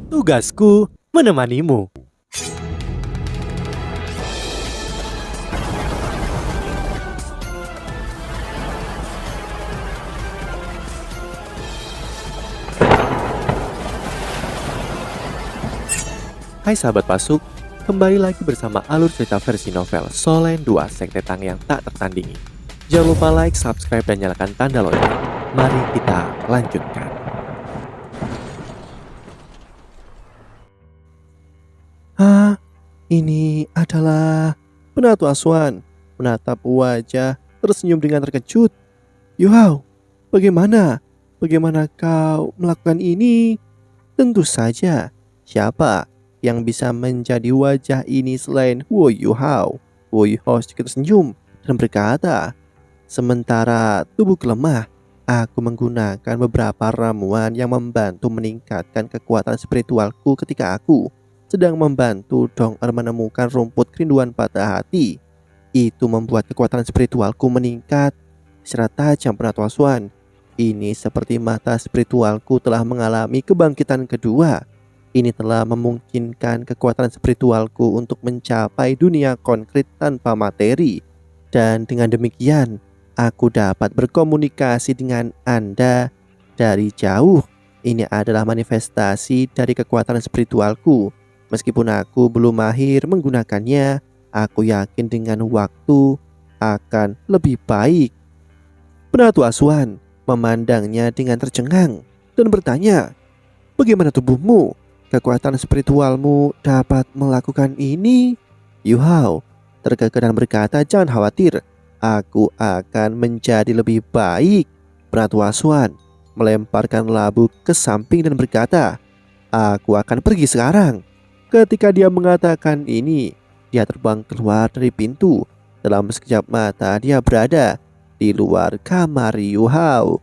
Tugasku menemanimu. Hai sahabat Pasuk, kembali lagi bersama alur cerita versi novel Solen 2 Sekte Tang yang tak tertandingi. Jangan lupa like, subscribe, dan nyalakan tanda lonceng. Mari kita lanjutkan. Ini adalah Penatu Aswan menatap wajah tersenyum dengan terkejut. Yuhao, bagaimana? Bagaimana kau melakukan ini? Tentu saja, siapa yang bisa menjadi wajah ini selain Wo Yuhao? Wo Yuhao sedikit tersenyum dan berkata, sementara tubuhku lemah, aku menggunakan beberapa ramuan yang membantu meningkatkan kekuatan spiritualku ketika aku sedang membantu Dong-er menemukan rumput kerinduan patah hati. Itu membuat kekuatan spiritualku meningkat secara tajam. Penatu Aswan, ini seperti mata spiritualku telah mengalami kebangkitan kedua. Ini telah memungkinkan kekuatan spiritualku untuk mencapai dunia konkret tanpa materi. Dan dengan demikian, aku dapat berkomunikasi dengan Anda dari jauh. Ini adalah manifestasi dari kekuatan spiritualku. Meskipun aku belum mahir menggunakannya, aku yakin dengan waktu akan lebih baik. Penatu Aswan memandangnya dengan tercengang dan bertanya, bagaimana tubuhmu? Kekuatan spiritualmu dapat melakukan ini? Yuhao terkekeh dan berkata, jangan khawatir, aku akan menjadi lebih baik. Penatu Aswan melemparkan labu ke samping dan berkata, aku akan pergi sekarang. Ketika dia mengatakan ini, dia terbang keluar dari pintu. Dalam sekejap mata dia berada di luar kamar Yuhao.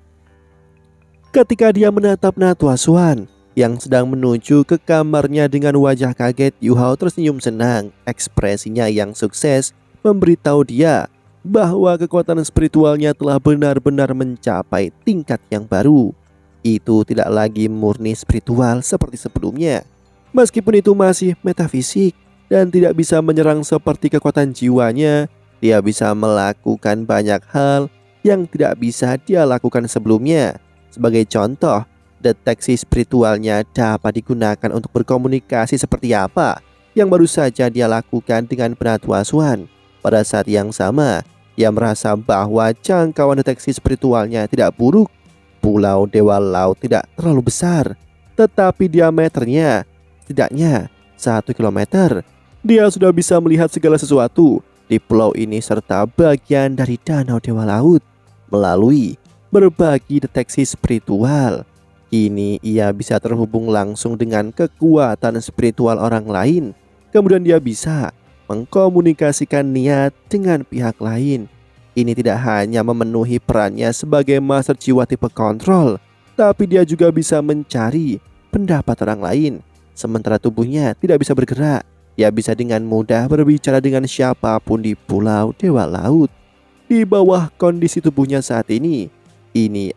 Ketika dia menatap Penatu Aswan yang sedang menuju ke kamarnya dengan wajah kaget, Yuhao tersenyum senang. Ekspresinya yang sukses memberitahu dia bahwa kekuatan spiritualnya telah benar-benar mencapai tingkat yang baru. Itu tidak lagi murni spiritual seperti sebelumnya. Meskipun itu masih metafisik dan tidak bisa menyerang seperti kekuatan jiwanya, dia bisa melakukan banyak hal yang tidak bisa dia lakukan sebelumnya. Sebagai contoh, deteksi spiritualnya dapat digunakan untuk berkomunikasi seperti apa yang baru saja dia lakukan dengan Penatu Aswan. Pada saat yang sama, dia merasa bahwa jangkauan deteksi spiritualnya tidak buruk. Pulau Dewa Laut tidak terlalu besar, tetapi diameternya setidaknya 1 kilometer. Dia sudah bisa melihat segala sesuatu di pulau ini serta bagian dari Danau Dewa Laut melalui berbagi deteksi spiritual. Kini ia bisa terhubung langsung dengan kekuatan spiritual orang lain. Kemudian dia bisa mengkomunikasikan niat dengan pihak lain. Ini tidak hanya memenuhi perannya sebagai master jiwa tipe kontrol, tapi dia juga bisa mencari pendapat orang lain. Sementara tubuhnya tidak bisa bergerak, dia bisa dengan mudah berbicara dengan siapapun di Pulau Dewa Laut. Di bawah kondisi tubuhnya saat ini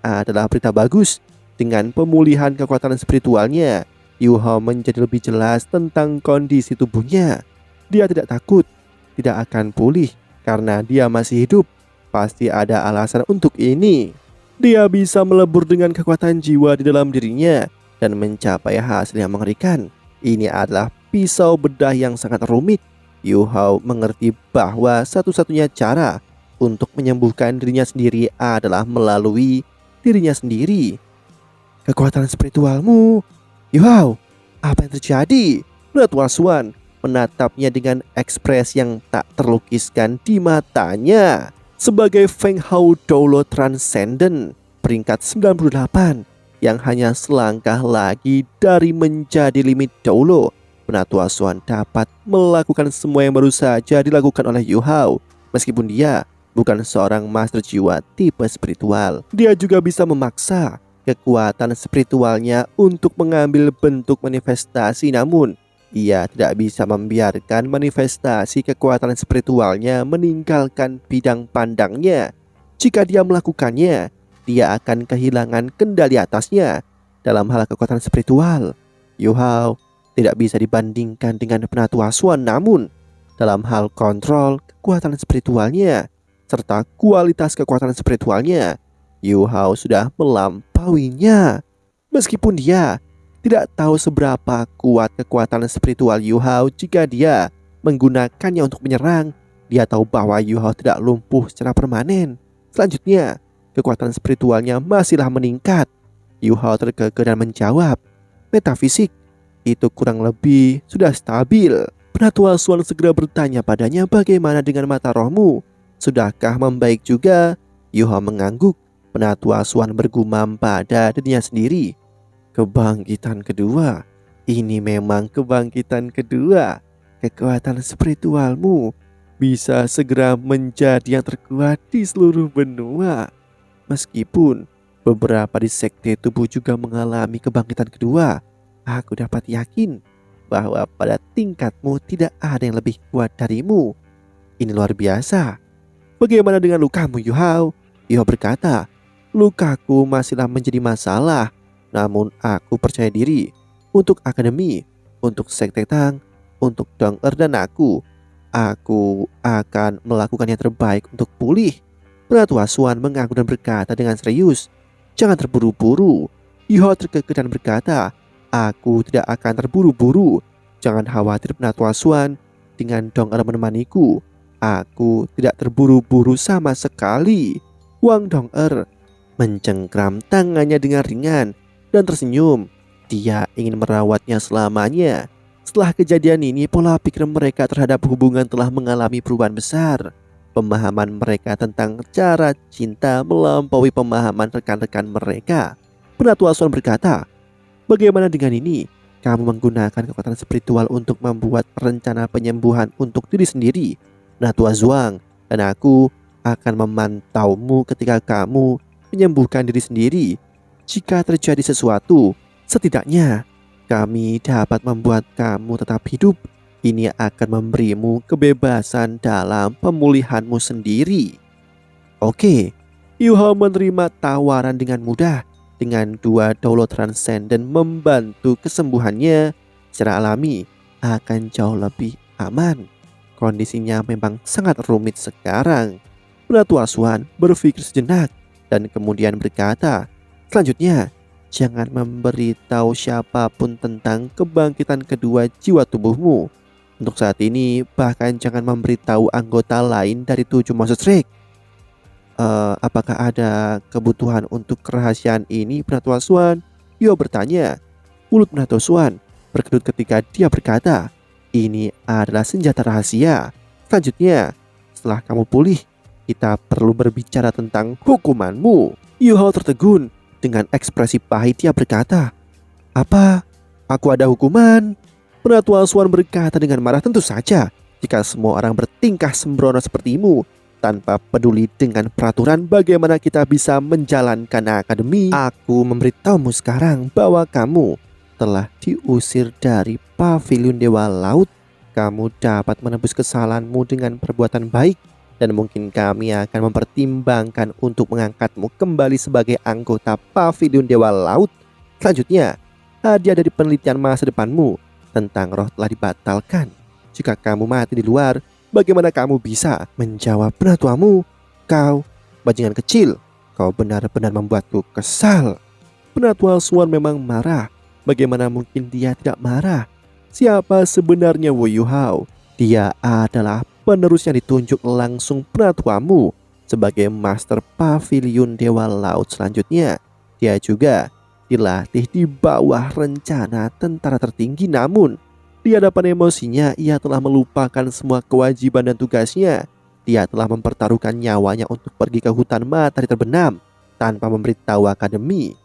adalah berita bagus. Dengan pemulihan kekuatan spiritualnya, Yuhao menjadi lebih jelas tentang kondisi tubuhnya. Dia tidak takut, tidak akan pulih karena dia masih hidup. Pasti ada alasan untuk ini. Dia bisa melebur dengan kekuatan jiwa di dalam dirinya dan mencapai hasil yang mengerikan. Ini adalah pisau bedah yang sangat rumit. Yuhao mengerti bahwa satu-satunya cara untuk menyembuhkan dirinya sendiri adalah melalui dirinya sendiri. Kekuatan spiritualmu, Yuhao, apa yang terjadi? Penatu Aswan menatapnya dengan ekspresi yang tak terlukiskan di matanya. Sebagai Feng Hao Doulo Transcendent peringkat 98 yang hanya selangkah lagi dari menjadi limit Doulo, Penatu Aswan dapat melakukan semua yang baru saja dilakukan oleh Yuhao. Meskipun dia bukan seorang master jiwa tipe spiritual, dia juga bisa memaksa kekuatan spiritualnya untuk mengambil bentuk manifestasi. Namun ia tidak bisa membiarkan manifestasi kekuatan spiritualnya meninggalkan bidang pandangnya. Jika dia melakukannya, dia akan kehilangan kendali atasnya. Dalam hal kekuatan spiritual, Yu Hao tidak bisa dibandingkan dengan Penatua Asuhan, namun dalam hal kontrol kekuatan spiritualnya serta kualitas kekuatan spiritualnya, Yu Hao sudah melampauinya. Meskipun dia tidak tahu seberapa kuat kekuatan spiritual Yu Hao, jika dia menggunakannya untuk menyerang, dia tahu bahwa Yu Hao tidak lumpuh secara permanen. Selanjutnya, kekuatan spiritualnya masihlah meningkat. Yu Hao terkekeh dan menjawab, "Metafisik itu kurang lebih sudah stabil." Penatua Asuhan segera bertanya padanya, "Bagaimana dengan mata rohmu? Sudahkah membaik juga?" Yu Hao mengangguk. Penatua Asuhan bergumam pada dirinya sendiri, "Kebangkitan kedua. Ini memang kebangkitan kedua. Kekuatan spiritualmu bisa segera menjadi yang terkuat di seluruh benua." Meskipun beberapa di sekte tubuh juga mengalami kebangkitan kedua, aku dapat yakin bahwa pada tingkatmu tidak ada yang lebih kuat darimu. Ini luar biasa. Bagaimana dengan lukamu, Yu Hao? Yu Hao berkata, "Lukaku masihlah menjadi masalah. Namun aku percaya diri. Untuk akademi, untuk sekte Tang, untuk Dong Er dan aku akan melakukan yang terbaik untuk pulih." Penatua Asuhan mengangguk dan berkata dengan serius, "Jangan terburu-buru." Yu Hao terkekeh dan berkata, "Aku tidak akan terburu-buru. Jangan khawatir Penatua Asuhan, dengan Dong Er menemaniku, aku tidak terburu-buru sama sekali." Wang Dong Er mencengkram tangannya dengan ringan dan tersenyum. Dia ingin merawatnya selamanya. Setelah kejadian ini, pola pikir mereka terhadap hubungan telah mengalami perubahan besar. Pemahaman mereka tentang cara cinta melampaui pemahaman rekan-rekan mereka. Penatua Asuhan berkata, "Bagaimana dengan ini? Kamu menggunakan kekuatan spiritual untuk membuat rencana penyembuhan untuk diri sendiri. Penatua Zhuang dan aku akan memantaumu ketika kamu menyembuhkan diri sendiri. Jika terjadi sesuatu, setidaknya kami dapat membuat kamu tetap hidup. Ini akan memberimu kebebasan dalam pemulihanmu sendiri." Oke, Yu Hao menerima tawaran dengan mudah. Dengan dua download transenden membantu kesembuhannya secara alami akan jauh lebih aman. Kondisinya memang sangat rumit sekarang. Penatua Asuhan berpikir sejenak dan kemudian berkata, "Selanjutnya, jangan memberitahu siapapun tentang kebangkitan kedua jiwa tubuhmu. Untuk saat ini, bahkan jangan memberitahu anggota lain dari 7 Monster Strike." Apakah ada kebutuhan untuk kerahasiaan ini, Penatua Asuhan? Yu Hao bertanya. Mulut Penatua Asuhan berkedut ketika dia berkata, "Ini adalah senjata rahasia. Selanjutnya, setelah kamu pulih, kita perlu berbicara tentang hukumanmu." Yu Hao tertegun. Dengan ekspresi pahit dia berkata, "Apa? Aku ada hukuman?" Penatua Asuhan berkata dengan marah, "Tentu saja, jika semua orang bertingkah sembrono sepertimu, tanpa peduli dengan peraturan, bagaimana kita bisa menjalankan akademi? Aku memberitahumu sekarang bahwa kamu telah diusir dari Paviliun Dewa Laut. Kamu dapat menebus kesalahanmu dengan perbuatan baik, dan mungkin kami akan mempertimbangkan untuk mengangkatmu kembali sebagai anggota Paviliun Dewa Laut. Selanjutnya, hadiah dari penelitian masa depanmu tentang roh telah dibatalkan. Jika kamu mati di luar, bagaimana kamu bisa menjawab penatuamu? Kau bajingan kecil, kau benar-benar membuatku kesal." Penatua Asuhan memang marah. Bagaimana mungkin dia tidak marah? Siapa sebenarnya Wu Yu Hao? Dia adalah penerus yang ditunjuk langsung penatuamu sebagai Master Paviliun Dewa Laut. Selanjutnya, dia juga dilatih di bawah rencana tentara tertinggi. Namun di hadapan emosinya, ia telah melupakan semua kewajiban dan tugasnya. Dia telah mempertaruhkan nyawanya untuk pergi ke hutan matahari terbenam tanpa memberitahu akademi.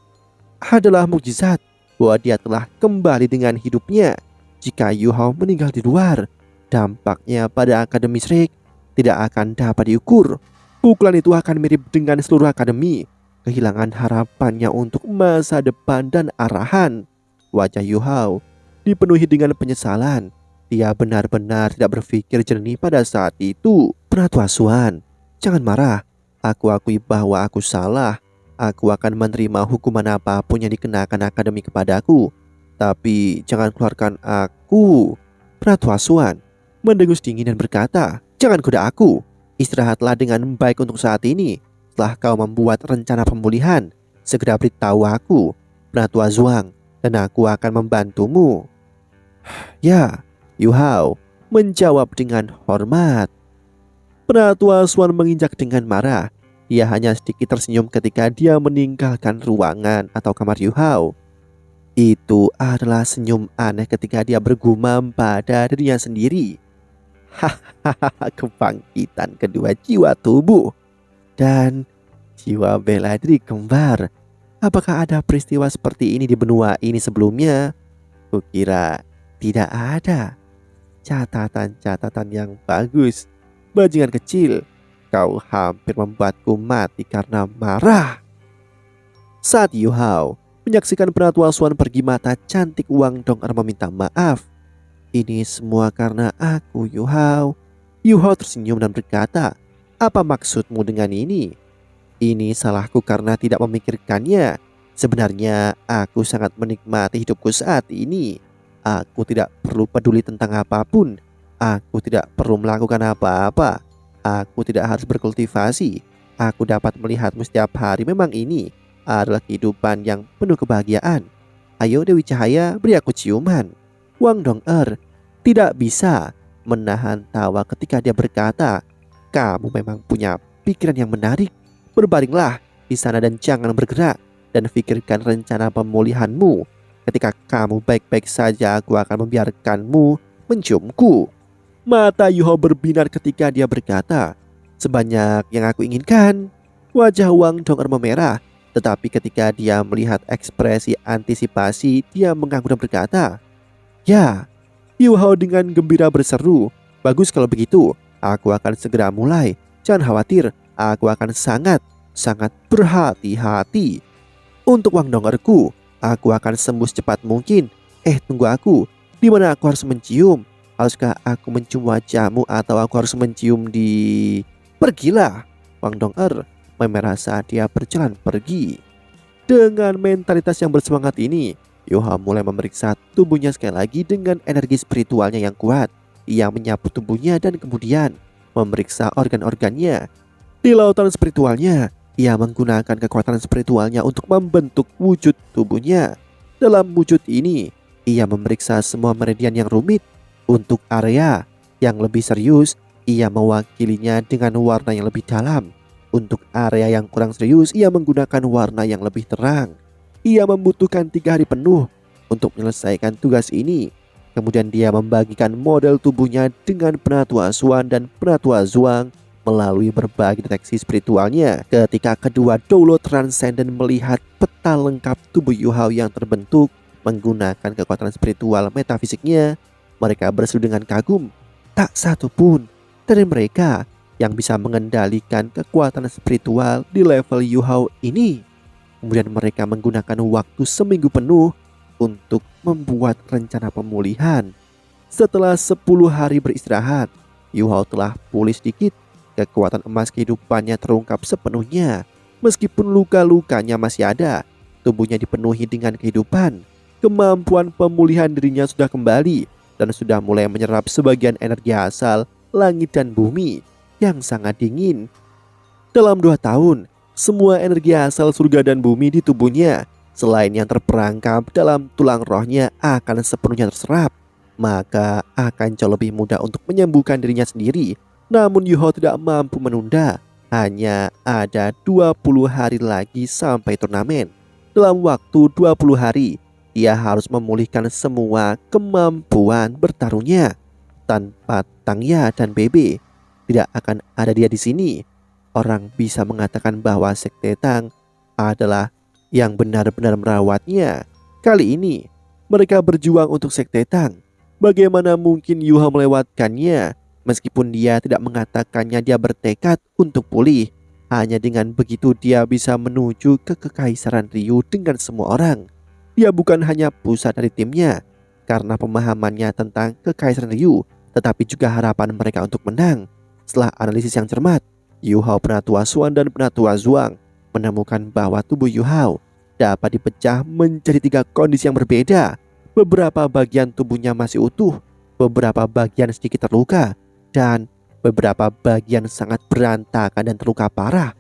Adalah mukjizat bahwa dia telah kembali dengan hidupnya. Jika Yu Hao meninggal di luar, dampaknya pada akademi Shrek tidak akan dapat diukur. Pukulan itu akan mirip dengan seluruh akademi, kehilangan harapannya untuk masa depan dan arahan. Wajah Yu Hao dipenuhi dengan penyesalan. Dia benar-benar tidak berpikir jernih pada saat itu. "Penatua Asuhan, jangan marah. Aku akui bahwa aku salah. Aku akan menerima hukuman apapun yang dikenakan akademi kepadaku. Tapi jangan keluarkan aku. Ratu Asuan mendengus dingin dan berkata, jangan goda aku. Istirahatlah dengan baik untuk saat ini. Setelah kau membuat rencana pemulihan, segera beritahu aku, Ratu Azuang, dan aku akan membantumu. Ya, Yu Hao menjawab dengan hormat. Ratu Asuan menginjak dengan marah. Ia hanya sedikit tersenyum ketika dia meninggalkan ruangan atau kamar Yu Hao. Itu adalah senyum aneh ketika dia bergumam pada dirinya sendiri. Hahaha, kebangkitan kedua jiwa tubuh dan jiwa bela diri kembar. Apakah ada peristiwa seperti ini di benua ini sebelumnya? Kukira tidak ada. Catatan-catatan yang bagus. Bajingan kecil, kau hampir membuatku mati karena marah. Saat Yu Hao menyaksikan Ratu Asuan pergi, mata cantik Wang Dong'er meminta maaf. Ini semua karena aku, Yu Hao. Yu Hao tersenyum dan berkata, apa maksudmu dengan ini? Ini salahku karena tidak memikirkannya. Sebenarnya aku sangat menikmati hidupku saat ini. Aku tidak perlu peduli tentang apapun. Aku tidak perlu melakukan apa-apa. Aku tidak harus berkultivasi. Aku dapat melihatmu setiap hari. Memang ini adalah kehidupan yang penuh kebahagiaan. Ayo Dewi Cahaya, beri aku ciuman. Wang Dong'er tidak bisa menahan tawa ketika dia berkata, kamu memang punya pikiran yang menarik. Berbaringlah di sana dan jangan bergerak, dan pikirkan rencana pemulihanmu. Ketika kamu baik-baik saja, aku akan membiarkanmu menciumku. Mata Yu Hao berbinar ketika dia berkata, sebanyak yang aku inginkan. Wajah Wang Dong'er memerah. Tetapi ketika dia melihat ekspresi antisipasi, dia mengangguk dan berkata, ya. Yu Hao dengan gembira berseru, bagus kalau begitu, aku akan segera mulai. Jangan khawatir, aku akan sangat berhati-hati. Untuk Wang Dong'erku, aku akan sembuh secepat mungkin. Tunggu aku, di mana aku harus mencium? Haruskah aku mencium wajahmu atau aku harus mencium di... Pergilah. Wang Dong'er memerah saat dia berjalan pergi. Dengan mentalitas yang bersemangat ini, Yu Hao mulai memeriksa tubuhnya sekali lagi dengan energi spiritualnya yang kuat. Ia menyapu tubuhnya dan kemudian memeriksa organ-organnya. Di lautan spiritualnya, ia menggunakan kekuatan spiritualnya untuk membentuk wujud tubuhnya. Dalam wujud ini, ia memeriksa semua meridian yang rumit. Untuk area yang lebih serius, ia mewakilinya dengan warna yang lebih dalam. Untuk area yang kurang serius, ia menggunakan warna yang lebih terang. Ia membutuhkan 3 hari penuh untuk menyelesaikan tugas ini. Kemudian dia membagikan model tubuhnya dengan Penatua Asuan dan Penatua Zuang melalui berbagai deteksi spiritualnya. Ketika kedua Doulo Transcendent melihat peta lengkap tubuh Yu Hao yang terbentuk menggunakan kekuatan spiritual metafisiknya, mereka berseru dengan kagum. Tak satu pun dari mereka yang bisa mengendalikan kekuatan spiritual di level Yu Hao ini. Kemudian mereka menggunakan waktu seminggu penuh untuk membuat rencana pemulihan. Setelah 10 hari beristirahat, Yu Hao telah pulih sedikit. Kekuatan emas kehidupannya terungkap sepenuhnya. Meskipun luka-lukanya masih ada, tubuhnya dipenuhi dengan kehidupan. Kemampuan pemulihan dirinya sudah kembali dan sudah mulai menyerap sebagian energi asal langit dan bumi yang sangat dingin. Dalam 2 tahun, semua energi asal surga dan bumi di tubuhnya, selain yang terperangkap dalam tulang rohnya, akan sepenuhnya terserap. Maka akan jauh lebih mudah untuk menyembuhkan dirinya sendiri. Namun Yu Hao tidak mampu menunda. Hanya ada 20 hari lagi sampai turnamen. Dalam waktu 20 hari, dia harus memulihkan semua kemampuan bertarungnya. Tanpa Tangya dan Bebe, tidak akan ada dia di sini. Orang bisa mengatakan bahwa Sekte Tang adalah yang benar-benar merawatnya. Kali ini mereka berjuang untuk Sekte Tang. Bagaimana mungkin Yu Hao melewatkannya? Meskipun dia tidak mengatakannya, dia bertekad untuk pulih. Hanya dengan begitu dia bisa menuju ke Kekaisaran Ryu dengan semua orang. Dia bukan hanya pusat dari timnya karena pemahamannya tentang Kekaisaran Ryu, tetapi juga harapan mereka untuk menang. Setelah analisis yang cermat, Yu Hao, Penatua Asuan dan Penatua Zuang menemukan bahwa tubuh Yu Hao dapat dipecah menjadi 3 kondisi yang berbeda. Beberapa bagian tubuhnya masih utuh, beberapa bagian sedikit terluka, dan beberapa bagian sangat berantakan dan terluka parah.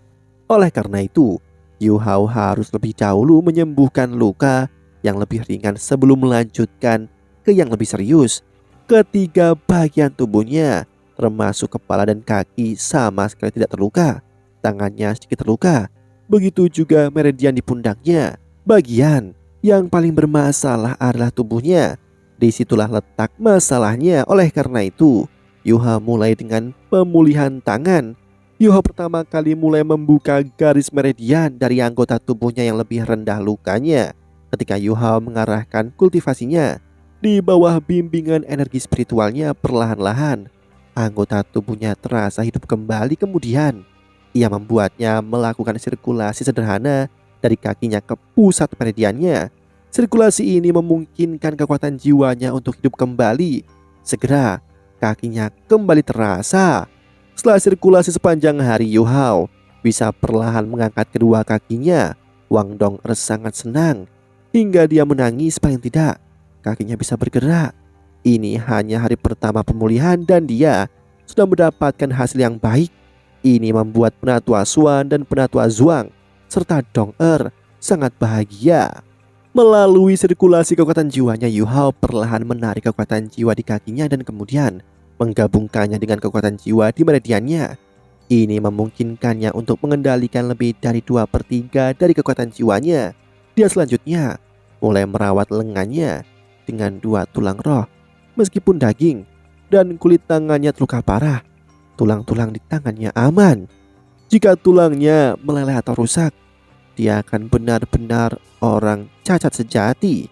Oleh karena itu, Yu Hao harus lebih dahulu menyembuhkan luka yang lebih ringan sebelum melanjutkan ke yang lebih serius. Ketiga bagian tubuhnya, termasuk kepala dan kaki, sama sekali tidak terluka. Tangannya sedikit terluka. Begitu juga meridian di pundaknya. Bagian yang paling bermasalah adalah tubuhnya. Disitulah letak masalahnya. Oleh karena itu, Yuha mulai dengan pemulihan tangan. Yuha pertama kali mulai membuka garis meridian dari anggota tubuhnya yang lebih rendah lukanya. Ketika Yuha mengarahkan kultivasinya di bawah bimbingan energi spiritualnya, perlahan-lahan anggota tubuhnya terasa hidup kembali. Kemudian ia membuatnya melakukan sirkulasi sederhana dari kakinya ke pusat meridiannya. Sirkulasi ini memungkinkan kekuatan jiwanya untuk hidup kembali. Segera kakinya kembali terasa. Setelah sirkulasi sepanjang hari, Yu Hao bisa perlahan mengangkat kedua kakinya. Wang Dong'er sangat senang hingga dia menangis. Paling tidak kakinya bisa bergerak. Ini hanya hari pertama pemulihan dan dia sudah mendapatkan hasil yang baik. Ini membuat Penatua Xuan dan Penatua Zhuang serta Dong'er sangat bahagia. Melalui sirkulasi kekuatan jiwanya, Yu Hao perlahan menarik kekuatan jiwa di kakinya dan kemudian menggabungkannya dengan kekuatan jiwa di meridiannya. Ini memungkinkannya untuk mengendalikan lebih dari 2/3 dari kekuatan jiwanya. Dia selanjutnya mulai merawat lengannya dengan 2 tulang roh. Meskipun daging dan kulit tangannya terluka parah, tulang-tulang di tangannya aman. Jika tulangnya meleleh atau rusak, dia akan benar-benar orang cacat sejati.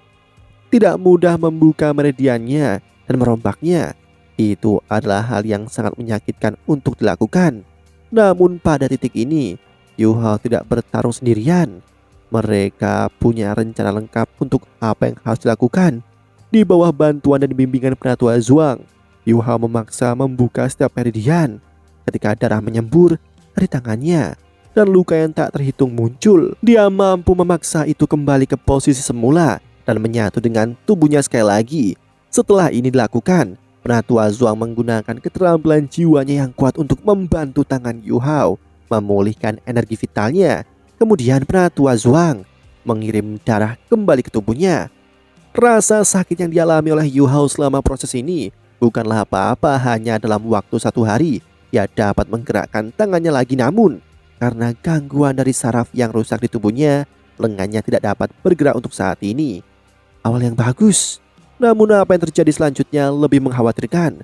Tidak mudah membuka meridiannya dan merombaknya. Itu adalah hal yang sangat menyakitkan untuk dilakukan. Namun pada titik ini, Yu Hao tidak bertarung sendirian. Mereka punya rencana lengkap untuk apa yang harus dilakukan. Di bawah bantuan dan bimbingan Penatua Zhuang, Yu Hao memaksa membuka setiap meridian. Ketika darah menyembur dari tangannya dan luka yang tak terhitung muncul, dia mampu memaksa itu kembali ke posisi semula dan menyatu dengan tubuhnya sekali lagi. Setelah ini dilakukan, Penatua Zhuang menggunakan keterampilan jiwanya yang kuat untuk membantu tangan Yu Hao memulihkan energi vitalnya. Kemudian Penatua Zhuang mengirim darah kembali ke tubuhnya. Rasa sakit yang dialami oleh Yu Hao selama proses ini bukanlah apa-apa. Hanya dalam waktu 1 hari ia dapat menggerakkan tangannya lagi. Namun karena gangguan dari saraf yang rusak di tubuhnya, lengannya tidak dapat bergerak untuk saat ini. Awal yang bagus, namun apa yang terjadi selanjutnya lebih mengkhawatirkan.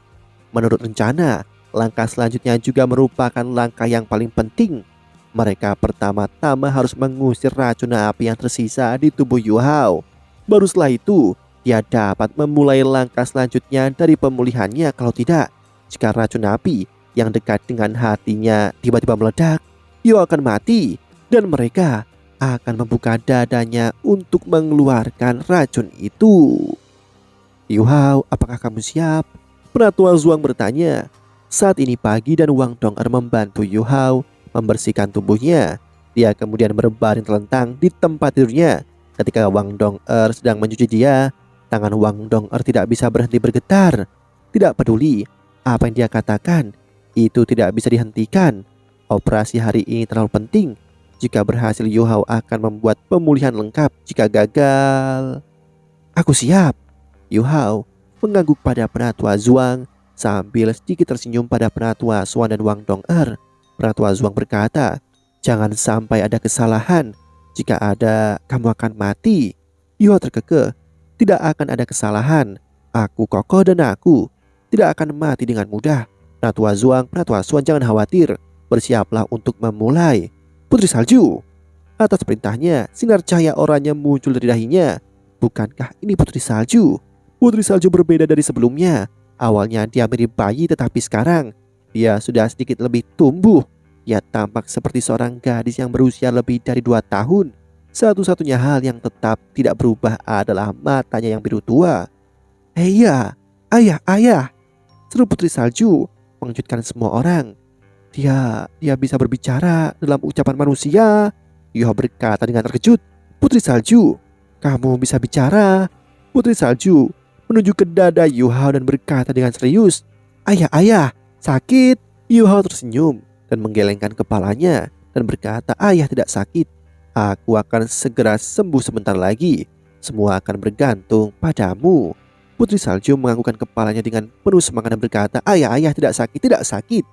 Menurut rencana, langkah selanjutnya juga merupakan langkah yang paling penting. Mereka pertama-tama harus mengusir racun api yang tersisa di tubuh Yu Hao. Baru setelah itu, dia dapat memulai langkah selanjutnya dari pemulihannya. Kalau tidak, jika racun api yang dekat dengan hatinya tiba-tiba meledak, Yu akan mati dan mereka akan membuka dadanya untuk mengeluarkan racun itu. Yu Hao, apakah kamu siap? Penatua Zhuang bertanya. Saat ini pagi dan Wang Dong'er membantu Yu Hao membersihkan tubuhnya. Dia kemudian berbaring telentang di tempat tidurnya. Ketika Wang Dong'er sedang mencuci dia, tangan Wang Dong'er tidak bisa berhenti bergetar. Tidak peduli apa yang dia katakan, itu tidak bisa dihentikan. Operasi hari ini terlalu penting. Jika berhasil, Yu Hao akan membuat pemulihan lengkap. Jika gagal, aku siap. Yu Hao mengangguk pada Penatua Zhuang sambil sedikit tersenyum pada Penatua Xuan dan Wang Dong'er. Penatua Zhuang berkata, jangan sampai ada kesalahan. Jika ada, kamu akan mati. Yu Hao terkekeh, tidak akan ada kesalahan. Aku kokoh dan aku tidak akan mati dengan mudah. Penatua Zhuang, Penatua Xuan, jangan khawatir. Bersiaplah untuk memulai. Putri Salju. Atas perintahnya, sinar cahaya oranye muncul dari dahinya. Bukankah ini Putri Salju? Putri Salju berbeda dari sebelumnya. Awalnya dia mirip bayi, tetapi sekarang dia sudah sedikit lebih tumbuh. Ia tampak seperti seorang gadis yang berusia lebih dari 2 tahun. Satu-satunya hal yang tetap tidak berubah adalah matanya yang biru tua. Iya, ayah. Seru Putri Salju mengejutkan semua orang. Dia bisa berbicara dalam ucapan manusia. Yu Hao berkata dengan terkejut. Putri Salju, kamu bisa bicara. Putri Salju menunjuk ke dada Yu Hao dan berkata dengan serius, "Ayah, ayah, sakit." Yu Hao tersenyum dan menggelengkan kepalanya dan berkata, "Ayah tidak sakit. Aku akan segera sembuh sebentar lagi. Semua akan bergantung padamu." Putri Salju menganggukkan kepalanya dengan penuh semangat dan berkata, "Ayah, ayah tidak sakit, tidak sakit."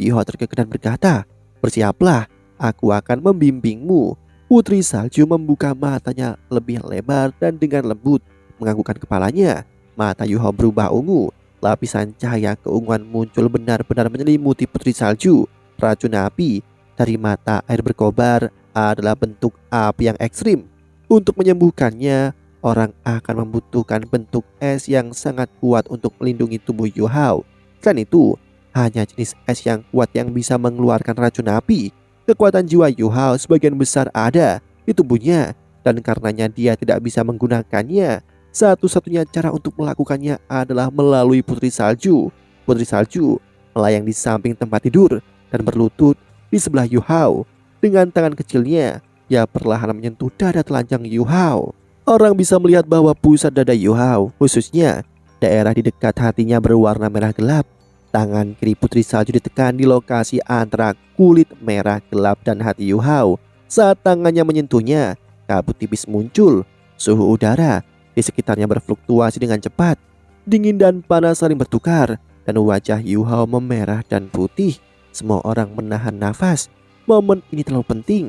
Yu Hao terkekeh dan berkata, "Bersiaplah, aku akan membimbingmu." Putri Salju membuka matanya lebih lebar dan dengan lembut menganggukkan kepalanya. Mata Yu Hao berubah ungu. Lapisan cahaya keunguan muncul benar-benar menyelimuti Putri Salju. Racun api dari mata air berkobar adalah bentuk api yang ekstrim. Untuk menyembuhkannya, orang akan membutuhkan bentuk es yang sangat kuat untuk melindungi tubuh Yu Hao. Selain itu, hanya jenis es yang kuat yang bisa mengeluarkan racun api. Kekuatan jiwa Yu Hao sebagian besar ada di tubuhnya, dan karenanya dia tidak bisa menggunakannya. Satu-satunya cara untuk melakukannya adalah melalui Putri Salju. Putri Salju melayang di samping tempat tidur dan berlutut di sebelah Yu Hao. Dengan tangan kecilnya, ia perlahan menyentuh dada telanjang Yu Hao. Orang bisa melihat bahwa pusat dada Yu Hao, khususnya daerah di dekat hatinya, berwarna merah gelap. Tangan kiri Putri Salju ditekan di lokasi antara kulit merah gelap dan hati Yu Hao. Saat tangannya menyentuhnya, kabut tipis muncul. Suhu udara di sekitarnya berfluktuasi dengan cepat. Dingin dan panas saling bertukar, dan wajah Yu Hao memerah dan putih. Semua orang menahan nafas. Momen ini terlalu penting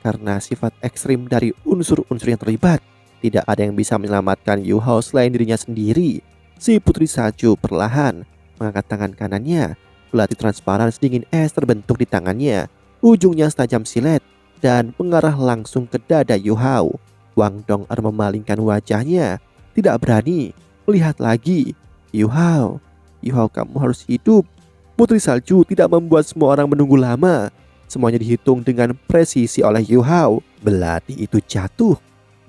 karena sifat ekstrim dari unsur-unsur yang terlibat. Tidak ada yang bisa menyelamatkan Yu Hao selain dirinya sendiri. Si Putri Salju perlahan mengangkat tangan kanannya. Belati transparan sedingin es terbentuk di tangannya. Ujungnya setajam silet dan mengarah langsung ke dada Yu Hao. Wang Dong memalingkan wajahnya, tidak berani melihat lagi. Yu Hao, kamu harus hidup." Putri Salju tidak membuat semua orang menunggu lama. Semuanya dihitung dengan presisi oleh Yu Hao. Belati itu jatuh.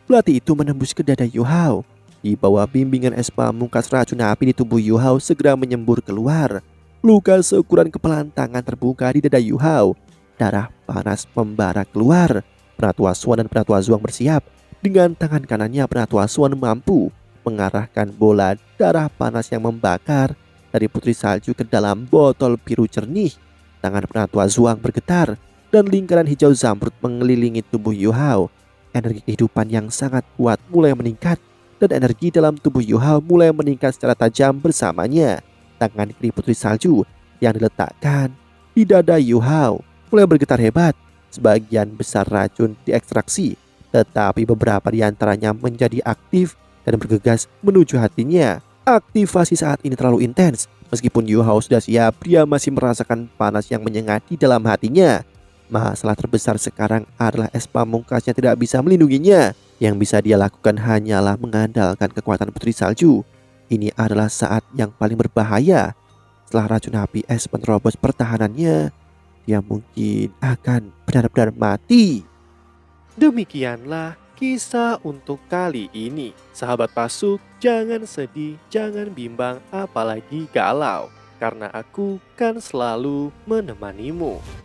Belati itu menembus ke dada Yu Hao. Di bawah bimbingan es pamungkas, racun api di tubuh Yu Hao segera menyembur keluar. Luka seukuran kepalan tangan terbuka di dada Yu Hao. Darah panas membara keluar. Penatua Swan dan Penatua Zuang bersiap. Dengan tangan kanannya, Penatua Swan mampu mengarahkan bola darah panas yang membakar dari Putri Salju ke dalam botol biru jernih. Tangan Penatua Zuang bergetar dan lingkaran hijau zamrud mengelilingi tubuh Yu Hao. Energi kehidupan yang sangat kuat mulai meningkat, dan energi dalam tubuh Yu Hao mulai meningkat secara tajam bersamanya. Tangan kiri Putri Salju yang diletakkan di dada Yu Hao mulai bergetar hebat. Sebagian besar racun diekstraksi, tetapi beberapa di antaranya menjadi aktif dan bergegas menuju hatinya. Aktivasi saat ini terlalu intens. Meskipun Yu Hao sudah siap, dia masih merasakan panas yang menyengat di dalam hatinya. Masalah terbesar sekarang adalah es pamungkasnya tidak bisa melindunginya. Yang bisa dia lakukan hanyalah mengandalkan kekuatan Putri Salju. Ini adalah saat yang paling berbahaya. Setelah racun api es menerobos pertahanannya, dia mungkin akan benar-benar mati. Demikianlah kisah untuk kali ini. Sahabat Pasuk, jangan sedih, jangan bimbang, apalagi galau, karena aku kan selalu menemanimu.